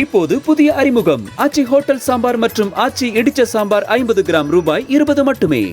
இப்போது புதிய அறிமுகம் ஆச்சி ஹோட்டல் சாம்பார் மற்றும் ஆச்சி இடிச்ச சாம்பார் 50 கிராம் ரூபாய் 20 மட்டுமே.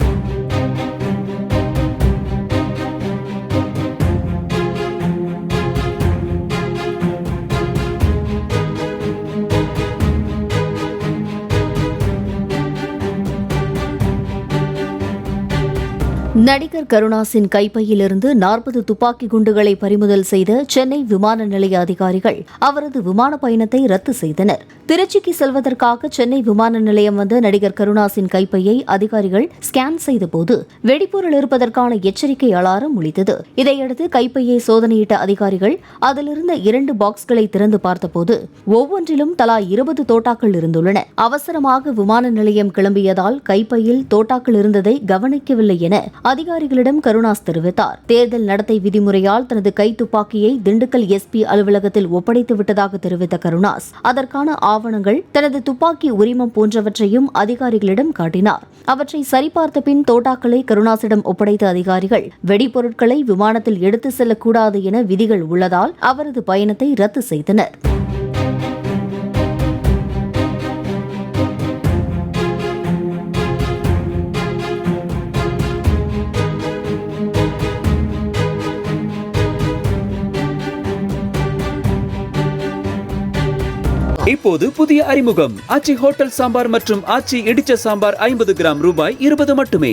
நடிகர் கருணாஸின் கைப்பையிலிருந்து 40 துப்பாக்கி குண்டுகளை பறிமுதல் செய்த சென்னை விமான நிலைய அதிகாரிகள் அவரது விமான பயணத்தை ரத்து செய்தனர். திருச்சிக்கு செல்வதற்காக சென்னை விமான நிலையம் வந்த நடிகர் கருணாஸின் கைப்பையை அதிகாரிகள் ஸ்கேன் செய்தபோது வெடிபொருள் இருப்பதற்கான எச்சரிக்கை அலாரம் ஒலித்தது. இதையடுத்து கைப்பையை சோதனையிட்ட அதிகாரிகள் அதிலிருந்த 2 பாக்ஸ்களை திறந்து பார்த்தபோது ஒவ்வொன்றிலும் தலா 20 தோட்டாக்கள் இருந்துள்ளன. அவசரமாக விமான நிலையம் கிளம்பியதால் கைப்பையில் தோட்டாக்கள் இருந்ததை கவனிக்கவில்லை என அதிகாரிகளிடம் கருணாஸ் தெரிவித்தார். தேர்தல் நடத்தை விதிமுறையால் தனது கைத்துப்பாக்கியை திண்டுக்கல் எஸ்பி அலுவலகத்தில் ஒப்படைத்து விட்டதாக தெரிவித்த கருணாஸ் அதற்கான ஆவணங்கள், தனது துப்பாக்கி உரிமம் போன்றவற்றையும் அதிகாரிகளிடம் காட்டினார். அவற்றை சரிபார்த்த பின் தோட்டாக்களை கருணாசிடம் ஒப்படைத்த அதிகாரிகள் வெடிபொருட்களை விமானத்தில் எடுத்து செல்லக்கூடாது என விதிகள் உள்ளதால் அவரது பயணத்தை ரத்து செய்தனர். இப்போது புதிய அறிமுகம் ஆச்சி ஹோட்டல் சாம்பார் மற்றும் ஆச்சி இடிச்ச சாம்பார் 50 கிராம் ரூபாய் 20 மட்டுமே.